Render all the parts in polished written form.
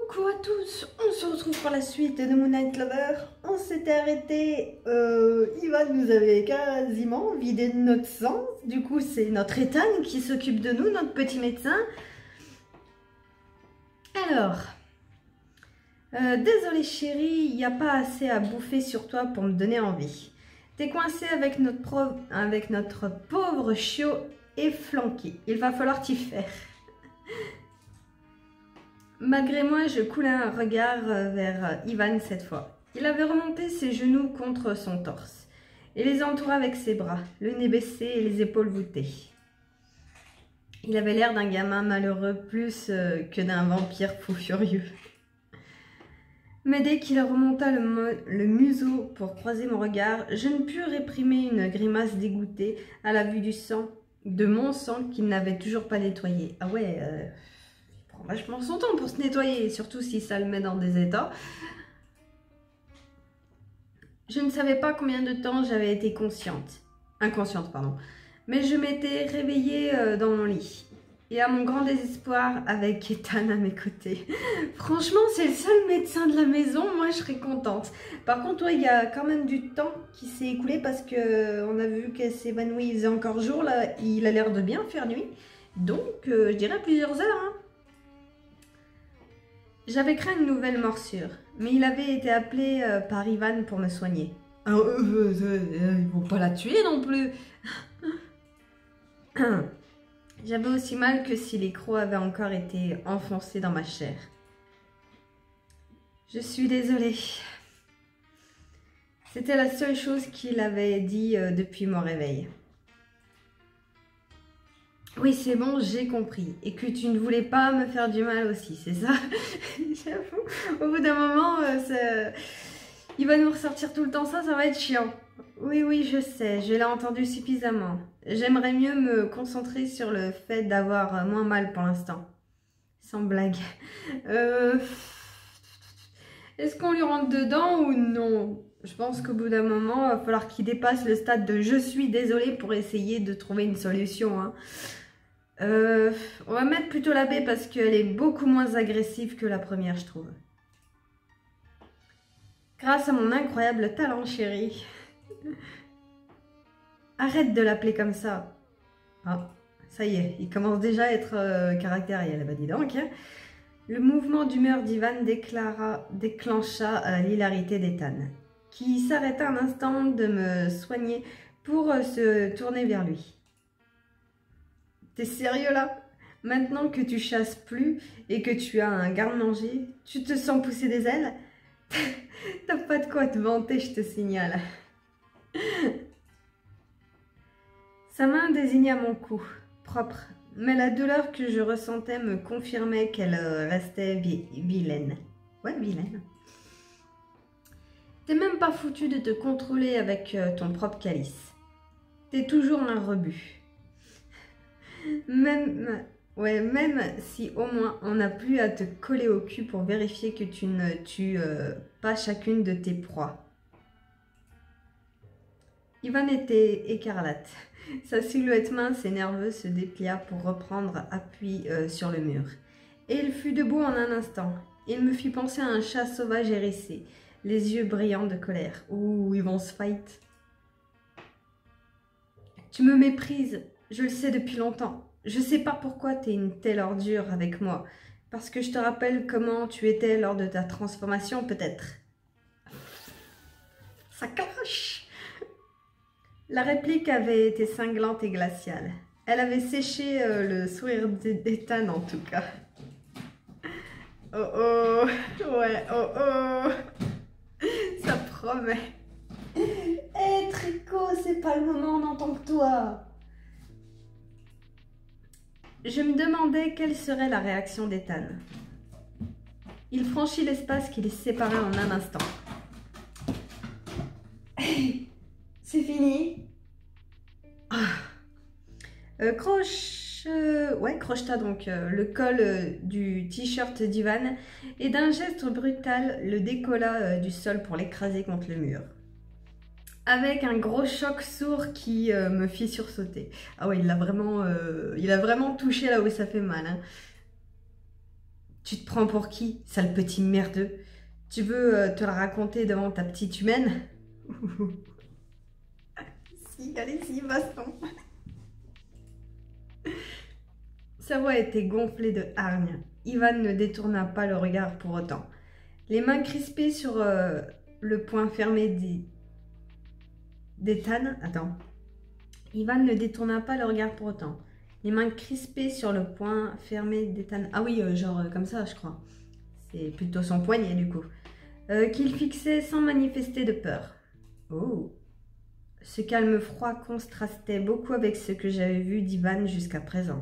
Coucou à tous, on se retrouve pour la suite de Moon Knight Lover. On s'était arrêté, Ivan nous avait quasiment vidé de notre sang. Du coup c'est notre Ethan qui s'occupe de nous, notre petit médecin. Alors, désolé chérie, il n'y a pas assez à bouffer sur toi pour me donner envie. T'es coincé avec notre pauvre chiot efflanqué. Il va falloir t'y faire. Malgré moi, je coulais un regard vers Ivan cette fois. Il avait remonté ses genoux contre son torse et les entourait avec ses bras, le nez baissé et les épaules voûtées. Il avait l'air d'un gamin malheureux plus que d'un vampire fou furieux. Mais dès qu'il remonta le museau pour croiser mon regard, je ne pus réprimer une grimace dégoûtée à la vue du sang, de mon sang qu'il n'avait toujours pas nettoyé. Ah ouais, il prend vachement son temps pour se nettoyer, surtout si ça le met dans des états. Je ne savais pas combien de temps j'avais été inconsciente, pardon. Mais je m'étais réveillée dans mon lit. Et à mon grand désespoir, avec Ethan à mes côtés. Franchement, c'est le seul médecin de la maison, moi je serais contente. Par contre, ouais, il y a quand même du temps qui s'est écoulé parce qu'on a vu qu'elle s'est évanouie, il faisait encore jour, là, il a l'air de bien faire nuit. Donc, je dirais plusieurs heures. Hein. J'avais craint une nouvelle morsure, mais il avait été appelé par Ivan pour me soigner. Ils vont pas la tuer non plus. J'avais aussi mal que si les crocs avaient encore été enfoncés dans ma chair. Je suis désolée. C'était la seule chose qu'il avait dit depuis mon réveil. Oui, c'est bon, j'ai compris. Et que tu ne voulais pas me faire du mal aussi, c'est ça? J'avoue, au bout d'un moment, il va nous ressortir tout le temps ça va être chiant. Oui, je sais, je l'ai entendu suffisamment. J'aimerais mieux me concentrer sur le fait d'avoir moins mal pour l'instant. Sans blague. Est-ce qu'on lui rentre dedans ou non? Je pense qu'au bout d'un moment, il va falloir qu'il dépasse le stade de « je suis désolée » pour essayer de trouver une solution. Hein. On va mettre plutôt la baie parce qu'elle est beaucoup moins agressive que la première, je trouve. Grâce à mon incroyable talent, chérie. Arrête de l'appeler comme ça. Ah, ça y est, il commence déjà à être caractériel, bah dis donc. Hein. Le mouvement d'humeur d'Ivan déclencha l'hilarité d'Ethan, qui s'arrêta un instant de me soigner pour se tourner vers lui. T'es sérieux là? Maintenant que tu chasses plus et que tu as un garde-manger, tu te sens pousser des ailes? T'as pas de quoi te vanter, je te signale. Sa main désigna mon cou, propre, mais la douleur que je ressentais me confirmait qu'elle restait vilaine. Ouais, vilaine. T'es même pas foutu de te contrôler avec ton propre calice. T'es toujours un rebut. Même si au moins on n'a plus à te coller au cul pour vérifier que tu ne tues pas chacune de tes proies. Ivan était écarlate. Sa silhouette mince et nerveuse se déplia pour reprendre appui sur le mur. Et il fut debout en un instant. Il me fit penser à un chat sauvage hérissé, les yeux brillants de colère. Ouh, ils vont se fight. Tu me méprises, je le sais depuis longtemps. Je sais pas pourquoi t'es une telle ordure avec moi. Parce que je te rappelle comment tu étais lors de ta transformation, peut-être. Ça cache. La réplique avait été cinglante et glaciale. Elle avait séché le sourire d'Ethan en tout cas. Oh, ouais, oh. Ça promet. Hé, Tricot, c'est pas le moment, on n'entend que toi. Je me demandais quelle serait la réaction d'Ethan. Il franchit l'espace qui les séparait en un instant. C'est fini. Crocheta donc le col du t-shirt d'Ivan et d'un geste brutal le décolla du sol pour l'écraser contre le mur. Avec un gros choc sourd qui me fit sursauter. Ah ouais, il a vraiment touché là où ça fait mal. Hein. Tu te prends pour qui, sale petit merdeux? Tu veux te la raconter devant ta petite humaine? Si, allez-y, baston. Sa voix était gonflée de hargne. Ivan ne détourna pas le regard pour autant. Les mains crispées sur le poing fermé d'Ethan. Attends. Ivan ne détourna pas le regard pour autant. Les mains crispées sur le poing fermé d'Ethan. Ah oui, genre comme ça, je crois. C'est plutôt son poignet, du coup. Qu'il fixait sans manifester de peur. Oh. Ce calme froid contrastait beaucoup avec ce que j'avais vu d'Ivan jusqu'à présent.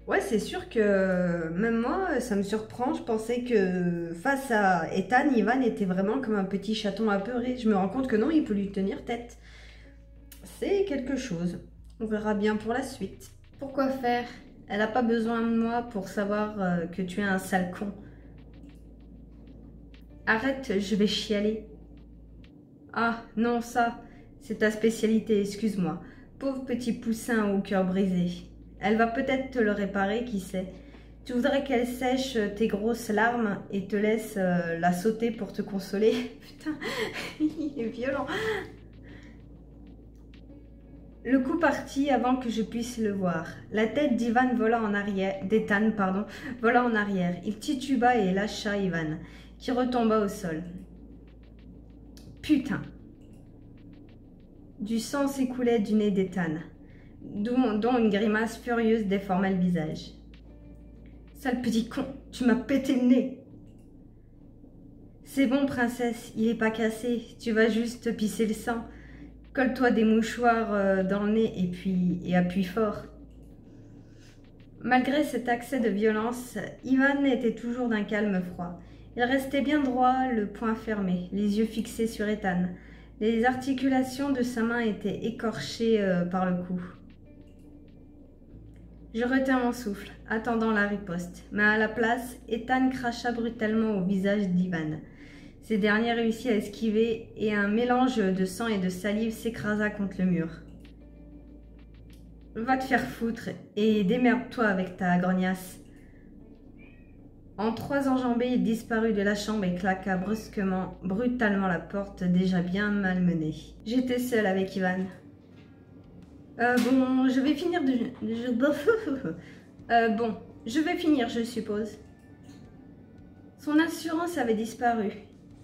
Ouais, c'est sûr que même moi, ça me surprend. Je pensais que face à Ethan, Ivan était vraiment comme un petit chaton apeuré. Je me rends compte que non, il peut lui tenir tête. C'est quelque chose. On verra bien pour la suite. Pourquoi faire? Elle n'a pas besoin de moi pour savoir que tu es un sale con. Arrête, je vais chialer. Ah, non, ça, c'est ta spécialité, excuse-moi. Pauvre petit poussin au cœur brisé. Elle va peut-être te le réparer, qui sait. Tu voudrais qu'elle sèche tes grosses larmes et te laisse la sauter pour te consoler. Putain, il est violent. Le coup partit avant que je puisse le voir. La tête d'Ivan vola en arrière, d'Ethan, pardon, vola en arrière. Il tituba et lâcha Ivan, qui retomba au sol. Putain! Du sang s'écoulait du nez d'Ethan, dont une grimace furieuse déforma le visage. Sale petit con, tu m'as pété le nez! C'est bon, princesse, il est pas cassé, tu vas juste pisser le sang. Colle-toi des mouchoirs dans le nez et appuie fort. Malgré cet accès de violence, Ivan était toujours d'un calme froid. Il restait bien droit, le poing fermé, les yeux fixés sur Ethan. Les articulations de sa main étaient écorchées par le coup. Je retins mon souffle, attendant la riposte, mais à la place, Ethan cracha brutalement au visage d'Ivan. Ces derniers réussit à esquiver et un mélange de sang et de salive s'écrasa contre le mur. Va te faire foutre et démerde-toi avec ta grognasse. En 3 enjambées, il disparut de la chambre et claqua brutalement la porte déjà bien malmenée. J'étais seule avec Ivan. Bon, je vais finir bon, je vais finir, je suppose. Son assurance avait disparu.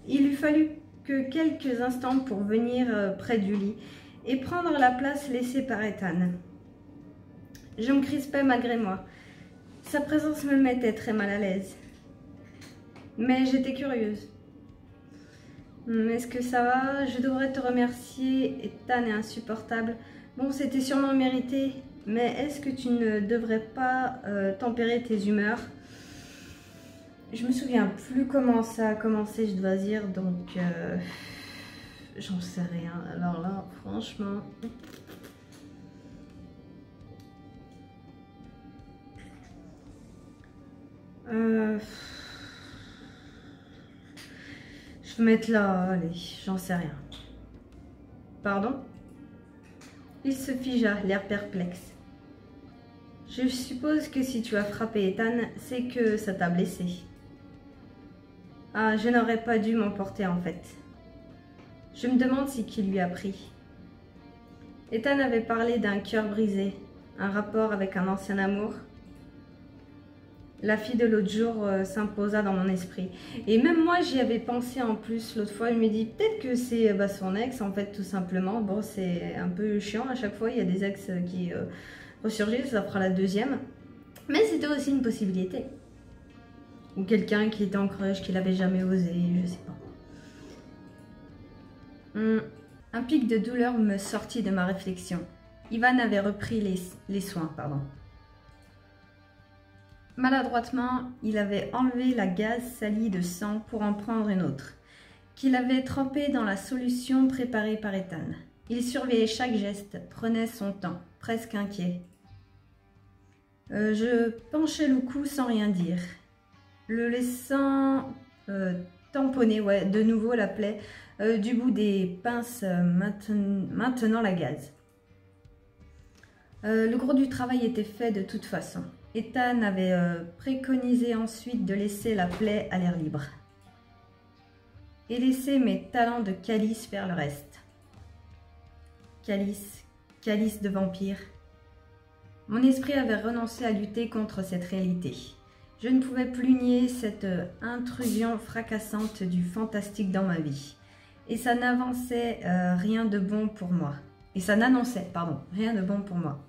Il lui fallut que quelques instants pour venir près du lit et prendre la place laissée par Ethan. Je me crispais malgré moi. Sa présence me mettait très mal à l'aise. Mais j'étais curieuse. Est-ce que ça va? Je devrais te remercier. Ethan est insupportable. Bon, c'était sûrement mérité, mais est-ce que tu ne devrais pas tempérer tes humeurs? Je me souviens plus comment ça a commencé, je dois dire, donc j'en sais rien. Alors là, franchement... Je vais mettre là, allez, j'en sais rien. Pardon? Il se figea, l'air perplexe. Je suppose que si tu as frappé Ethan, c'est que ça t'a blessé. Ah, je n'aurais pas dû m'emporter en fait. Je me demande ce qui lui a pris. Ethan avait parlé d'un cœur brisé, un rapport avec un ancien amour. La fille de l'autre jour s'imposa dans mon esprit. Et même moi, j'y avais pensé en plus l'autre fois. Je me dis peut-être que c'est son ex, en fait, tout simplement. Bon, c'est un peu chiant à chaque fois. Il y a des ex qui ressurgissent, ça fera la deuxième. Mais c'était aussi une possibilité. Ou quelqu'un qui était en crush, qui l'avait jamais osé, je sais pas. Un pic de douleur me sortit de ma réflexion. Ivan avait repris les soins, pardon. Maladroitement, il avait enlevé la gaze salie de sang pour en prendre une autre, qu'il avait trempée dans la solution préparée par Ethan. Il surveillait chaque geste, prenait son temps, presque inquiet. Je penchai le cou sans rien dire, le laissant tamponner de nouveau la plaie du bout des pinces maintenant la gaze. Le gros du travail était fait de toute façon. Ethan avait préconisé ensuite de laisser la plaie à l'air libre et laisser mes talents de calice faire le reste. Calice de vampire. Mon esprit avait renoncé à lutter contre cette réalité. Je ne pouvais plus nier cette intrusion fracassante du fantastique dans ma vie. Et ça n'avançait rien de bon pour moi. Rien de bon pour moi.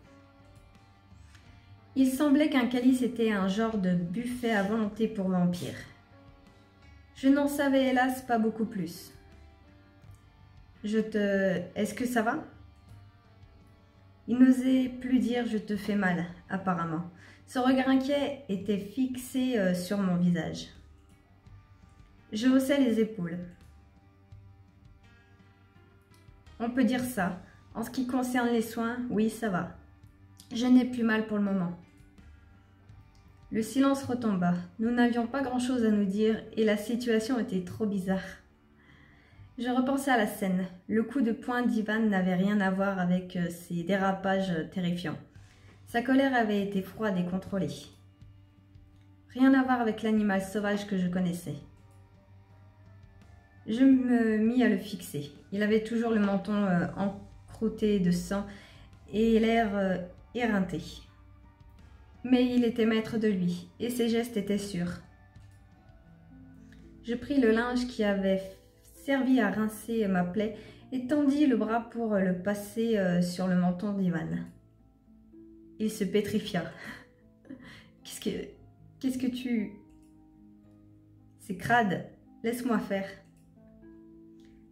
Il semblait qu'un calice était un genre de buffet à volonté pour vampires. Je n'en savais hélas pas beaucoup plus. Est-ce que ça va? Il n'osait plus dire « je te fais mal », apparemment. Son regard inquiet était fixé sur mon visage. Je haussais les épaules. On peut dire ça. En ce qui concerne les soins, oui, ça va. Je n'ai plus mal pour le moment. Le silence retomba. Nous n'avions pas grand-chose à nous dire et la situation était trop bizarre. Je repensais à la scène. Le coup de poing d'Ivan n'avait rien à voir avec ses dérapages terrifiants. Sa colère avait été froide et contrôlée. Rien à voir avec l'animal sauvage que je connaissais. Je me mis à le fixer. Il avait toujours le menton encroûté de sang et l'air éreinté. Mais il était maître de lui et ses gestes étaient sûrs. Je pris le linge qui avait servi à rincer ma plaie et tendis le bras pour le passer sur le menton d'Ivan. Il se pétrifia. Qu'est-ce que tu... C'est crade, laisse-moi faire.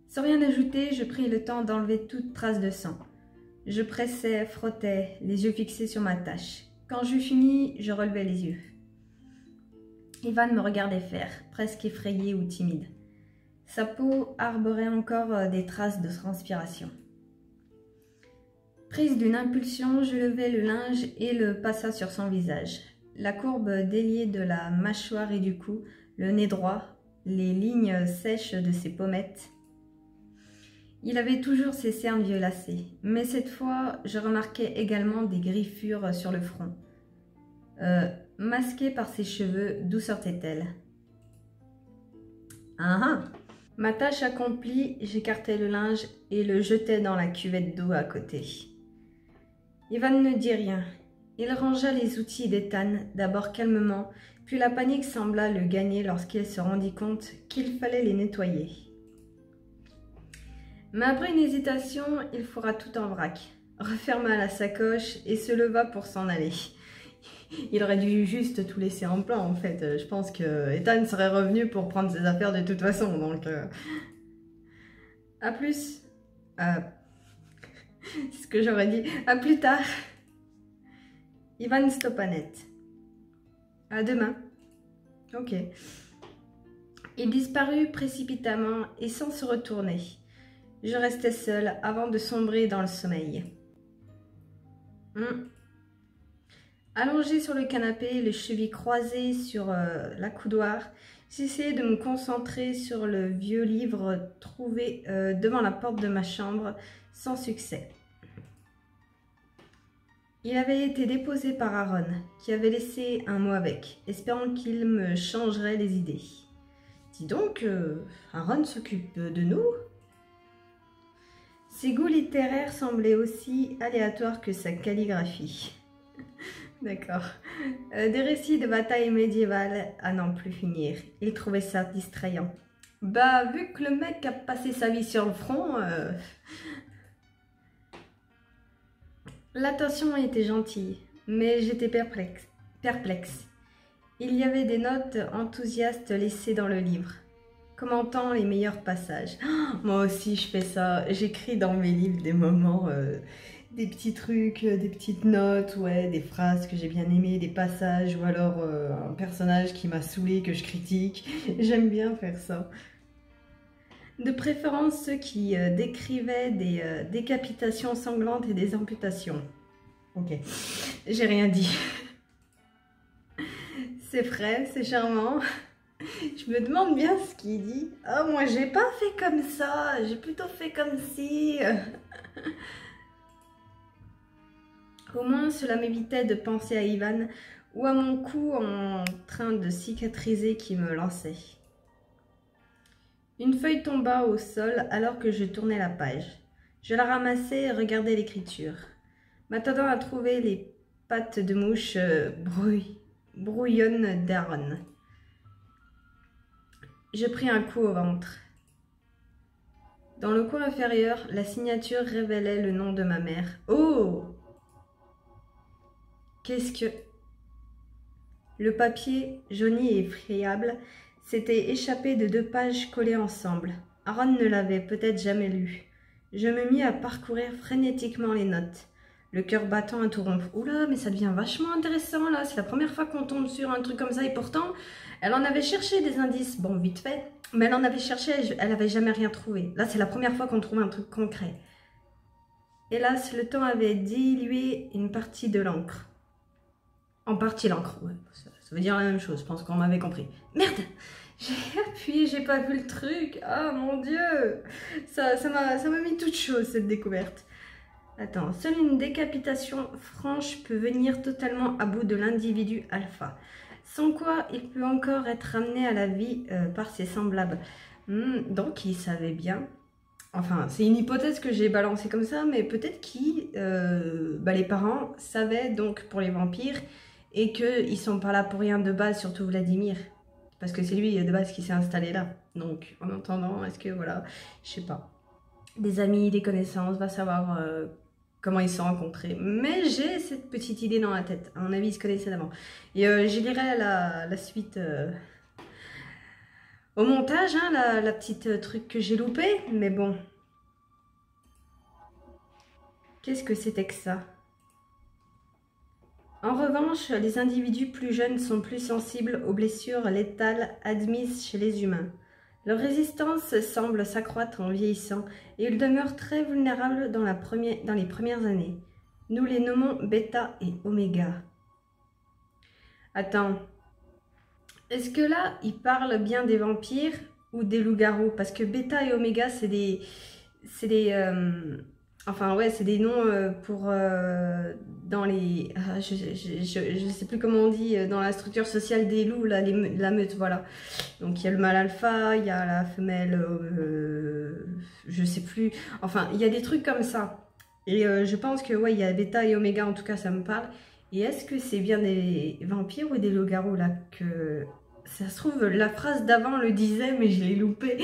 Sans rien ajouter, je pris le temps d'enlever toute trace de sang. Je pressais, frottais, les yeux fixés sur ma tâche. Quand j'eus fini, je relevai les yeux. Ivan me regardait faire, presque effrayé ou timide. Sa peau arborait encore des traces de transpiration. Prise d'une impulsion, je levai le linge et le passa sur son visage. La courbe déliée de la mâchoire et du cou, le nez droit, les lignes sèches de ses pommettes. Il avait toujours ses cernes violacées, mais cette fois, je remarquai également des griffures sur le front. Masquée par ses cheveux, d'où sortait-elle? Ma tâche accomplie, j'écartai le linge et le jetai dans la cuvette d'eau à côté. Ivan ne dit rien. Il rangea les outils d'Ethan, d'abord calmement, puis la panique sembla le gagner lorsqu'il se rendit compte qu'il fallait les nettoyer. Mais après une hésitation, il fourra tout en vrac, referma la sacoche et se leva pour s'en aller. Il aurait dû juste tout laisser en plan, en fait. Je pense que Ethan serait revenu pour prendre ses affaires de toute façon, donc... À plus. C'est ce que j'aurais dit. À plus tard. Ivan stoppa net. À demain. Ok. Il disparut précipitamment et sans se retourner. Je restais seule avant de sombrer dans le sommeil. Allongée sur le canapé, les chevilles croisées sur la coudoir, j'essayais de me concentrer sur le vieux livre trouvé devant la porte de ma chambre, sans succès. Il avait été déposé par Aaron, qui avait laissé un mot avec, espérant qu'il me changerait les idées. Dis donc, Aaron s'occupe de nous? Ses goûts littéraires semblaient aussi aléatoires que sa calligraphie. D'accord. Des récits de batailles médiévales à n'en plus finir. Il trouvait ça distrayant. Bah, vu que le mec a passé sa vie sur le front... L'attention était gentille, mais j'étais perplexe. Il y avait des notes enthousiastes laissées dans le livre, commentant les meilleurs passages. Oh, moi aussi je fais ça, j'écris dans mes livres des moments, des petits trucs, des petites notes, ouais, des phrases que j'ai bien aimées, des passages, ou alors un personnage qui m'a saoulé, que je critique. J'aime bien faire ça. De préférence ceux qui décrivaient des décapitations sanglantes et des amputations. Ok, j'ai rien dit. C'est frais, c'est charmant. Je me demande bien ce qu'il dit. Oh, moi j'ai pas fait comme ça, j'ai plutôt fait comme si... Au moins cela m'évitait de penser à Ivan ou à mon cou en train de cicatriser qui me lançait. Une feuille tomba au sol alors que je tournais la page. Je la ramassai et regardai l'écriture, m'attendant à trouver les pattes de mouche brouillonnes d'Aaron. Je pris un coup au ventre. Dans le coin inférieur, la signature révélait le nom de ma mère. Oh! Qu'est-ce que... Le papier, jauni et friable, s'était échappé de 2 pages collées ensemble. Aaron ne l'avait peut-être jamais lu. Je me mis à parcourir frénétiquement les notes, le cœur battant à tout rompre. Oula, mais ça devient vachement intéressant là, c'est la première fois qu'on tombe sur un truc comme ça et pourtant, elle en avait cherché des indices, bon vite fait, mais elle en avait cherché, elle n'avait jamais rien trouvé. Là, c'est la première fois qu'on trouve un truc concret. Hélas, le temps avait dilué une partie de l'encre. En partie l'encre, ouais, ça veut dire la même chose, je pense qu'on m'avait compris. Merde! J'ai appuyé, j'ai pas vu le truc. Ah mon Dieu! Ça m'a mis toute chose cette découverte. Attends, seule une décapitation franche peut venir totalement à bout de l'individu alpha. Sans quoi il peut encore être ramené à la vie par ses semblables. Donc il savait bien. Enfin, c'est une hypothèse que j'ai balancée comme ça, mais peut-être les parents savaient donc pour les vampires et qu'ils sont pas là pour rien de base, surtout Vladimir. Parce que c'est lui de base qui s'est installé là. Donc en attendant, est-ce que voilà, je sais pas. Des amis, des connaissances, va savoir comment ils se sont rencontrés. Mais j'ai cette petite idée dans la tête. À mon avis, ils se connaissaient d'avant. Et je lirai la suite au montage, hein, la petite truc que j'ai loupé. Mais bon. Qu'est-ce que c'était que ça? En revanche, les individus plus jeunes sont plus sensibles aux blessures létales admises chez les humains. Leur résistance semble s'accroître en vieillissant et ils demeurent très vulnérables dans les premières années. Nous les nommons bêta et oméga. Attends, est-ce que là, ils parlent bien des vampires ou des loups-garous? Parce que bêta et oméga, c'est des noms pour dans les... je sais plus comment on dit, dans la structure sociale des loups, là, la meute, voilà. Donc il y a le mâle alpha, il y a la femelle, je sais plus. Enfin, il y a des trucs comme ça. Et je pense que, ouais, il y a bêta et oméga, en tout cas, ça me parle. Et est-ce que c'est bien des vampires ou des loups-garous, là, que... Ça se trouve, la phrase d'avant le disait, mais je l'ai loupé.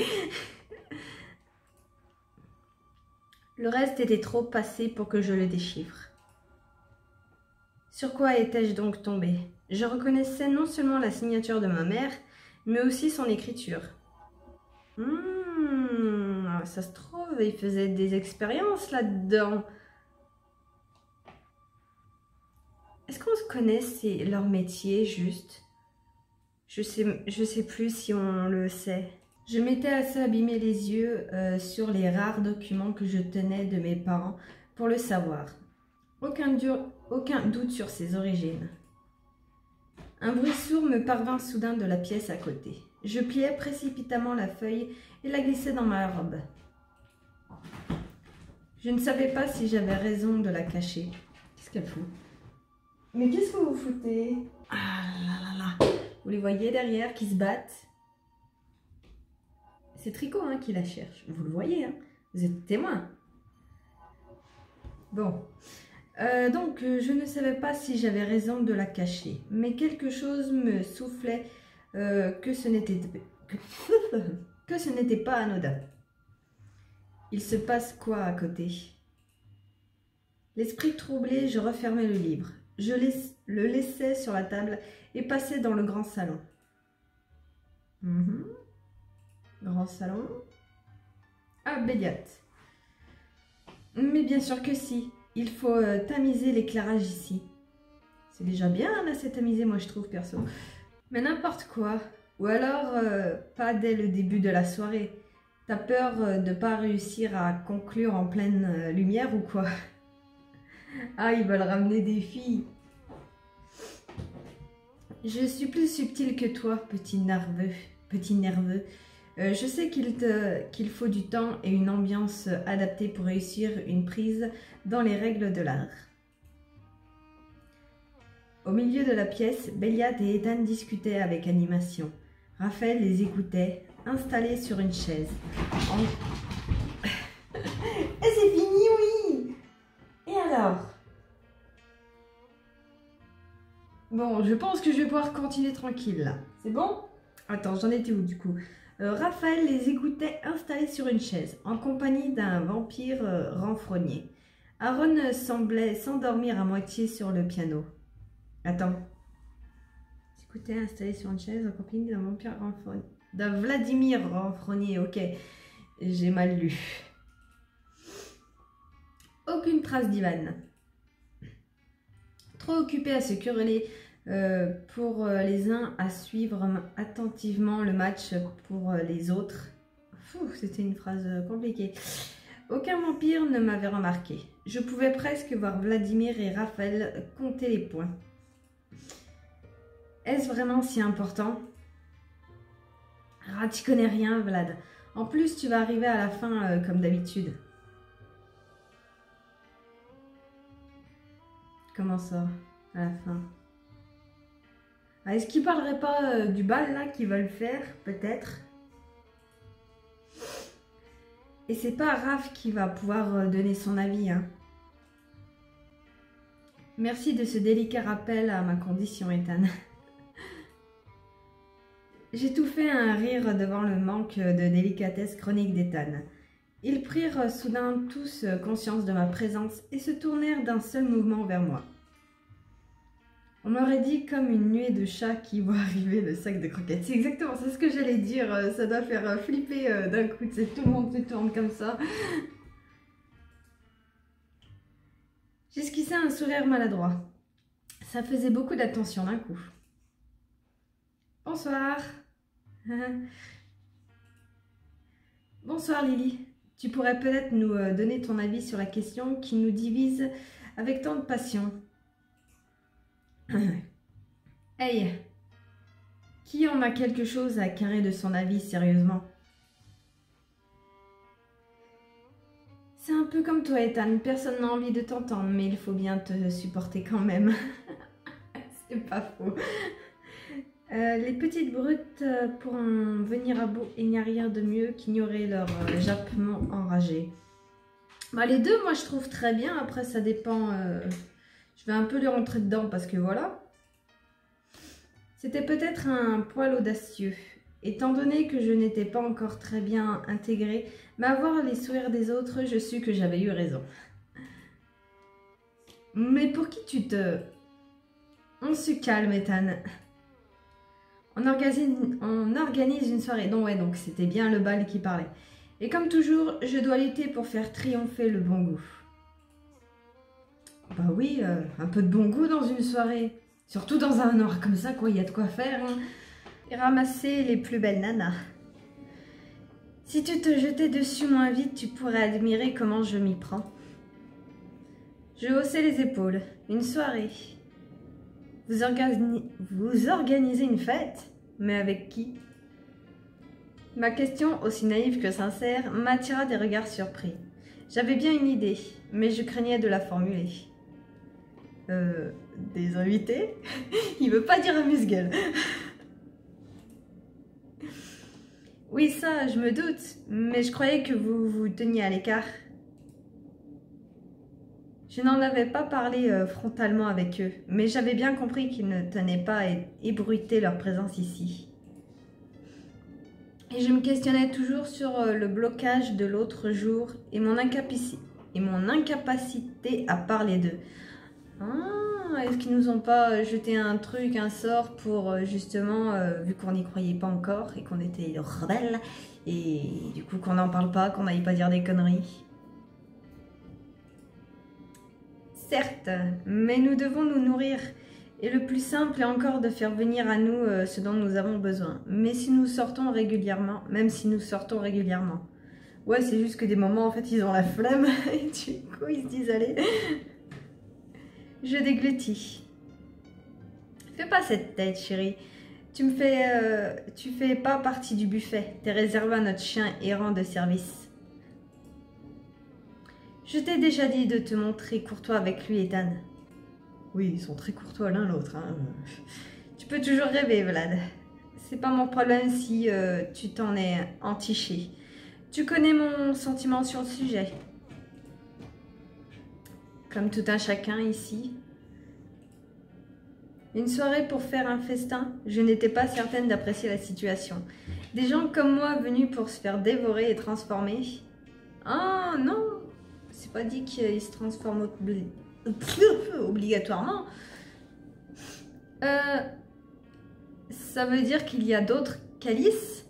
Le reste était trop passé pour que je le déchiffre. Sur quoi étais-je donc tombée? Je reconnaissais non seulement la signature de ma mère, mais aussi son écriture. Ça se trouve, ils faisaient des expériences là-dedans. Est-ce qu'on se connaît, c'est leur métier, juste? Je sais plus si on le sait. Je m'étais assez abîmé les yeux sur les rares documents que je tenais de mes parents pour le savoir. Aucun doute sur ses origines. Un bruit sourd me parvint soudain de la pièce à côté. Je pliai précipitamment la feuille et la glissai dans ma robe. Je ne savais pas si j'avais raison de la cacher. Qu'est-ce qu'elle fout? Mais qu'est-ce que vous foutez? Ah là là là. Vous les voyez derrière qui se battent? C'est Tricot hein, qui la cherche. Vous le voyez, hein? Vous êtes témoin. Bon. Donc, je ne savais pas si j'avais raison de la cacher. Mais quelque chose me soufflait que ce n'était pas anodin. Il se passe quoi à côté? L'esprit troublé, je refermai le livre. Je le laissai sur la table et passai dans le grand salon. Grand salon. Ah, Béliate. Mais bien sûr que si. Il faut tamiser l'éclairage ici. C'est déjà bien, là, c'est tamisé, moi, je trouve, perso. Mais n'importe quoi. Ou alors, pas dès le début de la soirée. T'as peur de ne pas réussir à conclure en pleine lumière ou quoi? Ah, ils veulent ramener des filles. Je suis plus subtile que toi, petit nerveux. Je sais qu'il faut du temps et une ambiance adaptée pour réussir une prise dans les règles de l'art. Au milieu de la pièce, Béliat et Ethan discutaient avec animation. Raphaël les écoutait, installé sur une chaise. Et c'est fini, oui. Et alors? Bon, je pense que je vais pouvoir continuer tranquille, là. C'est bon? Attends, j'en étais où, du coup? Raphaël les écoutait installés sur une chaise, en compagnie d'un vampire renfrogné. Aaron semblait s'endormir à moitié sur le piano. Attends. Écoutez, installé sur une chaise en compagnie d'un vampire renfrogné. D'un Vladimir renfrogné, ok. J'ai mal lu. Aucune trace d'Ivan. Trop occupé à se quereller pour les uns, à suivre attentivement le match pour les autres. C'était une phrase compliquée. Aucun vampire ne m'avait remarqué. Je pouvais presque voir Vladimir et Raphaël compter les points. Est-ce vraiment si important? Ah, tu connais rien, Vlad. En plus, tu vas arriver à la fin comme d'habitude. Comment ça, à la fin? Ah, est-ce qu'ils parleraient pas du bal, là, qu'ils veulent faire, peut-être? Et c'est pas Raph qui va pouvoir donner son avis, hein. Merci de ce délicat rappel à ma condition, Ethan. J'étouffai un rire devant le manque de délicatesse chronique d'Ethan. Ils prirent soudain tous conscience de ma présence et se tournèrent d'un seul mouvement vers moi. On m'aurait dit comme une nuée de chats qui voit arriver le sac de croquettes. C'est exactement ça, ce que j'allais dire. Ça doit faire flipper d'un coup. Tout le monde se tourne comme ça. J'esquissais un sourire maladroit. Ça faisait beaucoup d'attention d'un coup. Bonsoir. Bonsoir Lily. Tu pourrais peut-être nous donner ton avis sur la question qui nous divise avec tant de passion. Hey, qui en a quelque chose à carrer de son avis sérieusement? C'est un peu comme toi, Ethan. Personne n'a envie de t'entendre, mais il faut bien te supporter quand même. C'est pas faux. Les petites brutes pourront venir à bout. Il n'y a rien de mieux qu'ignorer leur jappement enragé. Bah, les deux, moi, je trouve très bien. Après, ça dépend. Je vais un peu les rentrer dedans parce que voilà. C'était peut-être un poil audacieux. Étant donné que je n'étais pas encore très bien intégrée, mais à voir les sourires des autres, je sus que j'avais eu raison. Mais pour qui tu te... On se calme, Ethan. On organise une soirée. Non, ouais, donc c'était bien le bal qui parlait. Et comme toujours, je dois lutter pour faire triompher le bon goût. Bah oui, un peu de bon goût dans une soirée. Surtout dans un noir comme ça, quoi, il y a de quoi faire. Hein. Et ramasser les plus belles nanas. Si tu te jetais dessus moins vite, tu pourrais admirer comment je m'y prends. Je haussai les épaules. Une soirée. Vous organisez une fête? Mais avec qui? Ma question, aussi naïve que sincère, m'attira des regards surpris. J'avais bien une idée, mais je craignais de la formuler. Des invités? Il veut pas dire amuse-gueule. Oui, ça, je me doute, mais je croyais que vous vous teniez à l'écart. Je n'en avais pas parlé frontalement avec eux, mais j'avais bien compris qu'ils ne tenaient pas à ébruiter leur présence ici. Et je me questionnais toujours sur le blocage de l'autre jour et mon incapacité à parler d'eux. Ah, est-ce qu'ils nous ont pas jeté un truc, un sort pour justement, vu qu'on n'y croyait pas encore et qu'on était rebelles, et du coup qu'on n'en parle pas, qu'on n'aille pas dire des conneries? Certes, mais nous devons nous nourrir. Et le plus simple est encore de faire venir à nous ce dont nous avons besoin. Mais si nous sortons régulièrement, même si nous sortons régulièrement. Ouais, c'est juste que des moments, en fait, ils ont la flemme. Et du coup, ils se disent, allez. Je déglutis. Fais pas cette tête, chérie. Tu fais pas partie du buffet. T'es réservé à notre chien errant de service. Je t'ai déjà dit de te montrer courtois avec lui, Ethan. Oui, ils sont très courtois l'un l'autre. Hein. Tu peux toujours rêver, Vlad. C'est pas mon problème si tu t'en es entiché. Tu connais mon sentiment sur le sujet. Comme tout un chacun ici. Une soirée pour faire un festin, je n'étais pas certaine d'apprécier la situation. Des gens comme moi venus pour se faire dévorer et transformer. Ah non, c'est pas dit qu'ils se transforment obligatoirement. Ça veut dire qu'il y a d'autres calices?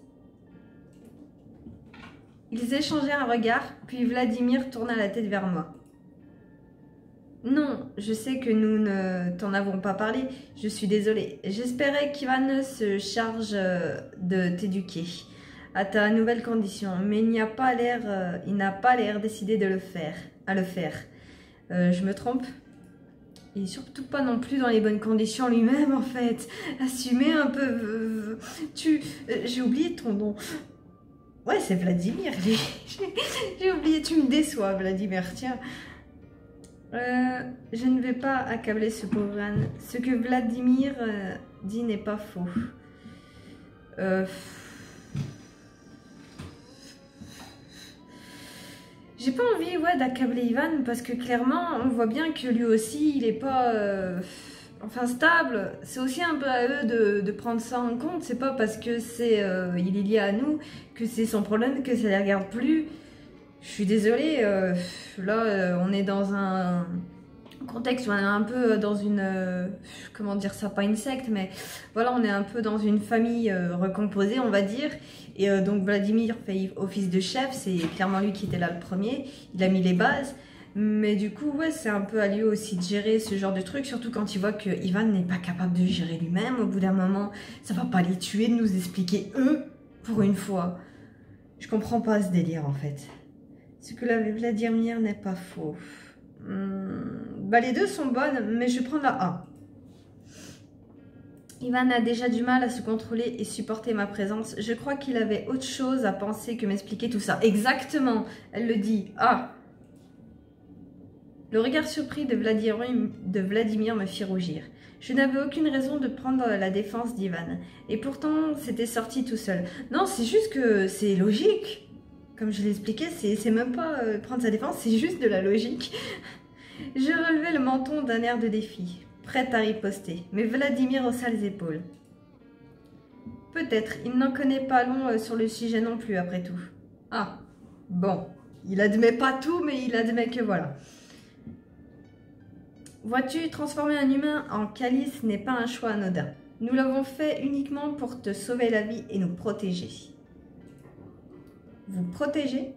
Ils échangèrent un regard, puis Vladimir tourna la tête vers moi. Non, je sais que nous ne t'en avons pas parlé, je suis désolée. J'espérais qu'Ivan se charge de t'éduquer à ta nouvelle condition, mais il n'a pas l'air décidé de le faire. Je me trompe? Il est surtout pas non plus dans les bonnes conditions lui-même en fait. Assumez un peu. J'ai oublié ton nom. Ouais, c'est Vladimir. J'ai oublié, tu me déçois, Vladimir, tiens. Je ne vais pas accabler ce pauvre âne. Ce que Vladimir dit n'est pas faux. J'ai pas envie d'accabler Ivan parce que clairement on voit bien que lui aussi il est pas enfin stable. C'est aussi un peu à eux de prendre ça en compte. C'est pas parce que il est lié à nous que c'est son problème, que ça les regarde plus. Je suis désolée, là on est dans un contexte où on est un peu dans une, comment dire ça, pas une secte, mais voilà, on est un peu dans une famille recomposée, on va dire. Et donc Vladimir fait office de chef, c'est clairement lui qui était là le premier, il a mis les bases. Mais du coup, ouais, c'est un peu à lui aussi de gérer ce genre de truc, surtout quand il voit que Ivan n'est pas capable de gérer lui-même. Au bout d'un moment, ça va pas les tuer de nous expliquer eux, pour une fois. Je comprends pas ce délire en fait. Ce que l'avait Vladimir n'est pas faux. Bah les deux sont bonnes, mais je vais prendre la A. Ivan a déjà du mal à se contrôler et supporter ma présence. Je crois qu'il avait autre chose à penser que m'expliquer tout ça. Exactement, elle le dit. Ah. Le regard surpris de Vladimir me fit rougir. Je n'avais aucune raison de prendre la défense d'Ivan. Et pourtant, c'était sorti tout seul. Non, c'est juste que c'est logique. Comme je l'ai expliqué, c'est même pas prendre sa défense, c'est juste de la logique. Je relevai le menton d'un air de défi, prête à riposter, mais Vladimir haussa les épaules. Peut-être, il n'en connaît pas long sur le sujet non plus, après tout. Ah, bon, il admet pas tout, mais il admet que voilà. Vois-tu, transformer un humain en calice n'est pas un choix anodin. Nous l'avons fait uniquement pour te sauver la vie et nous protéger. Vous protéger?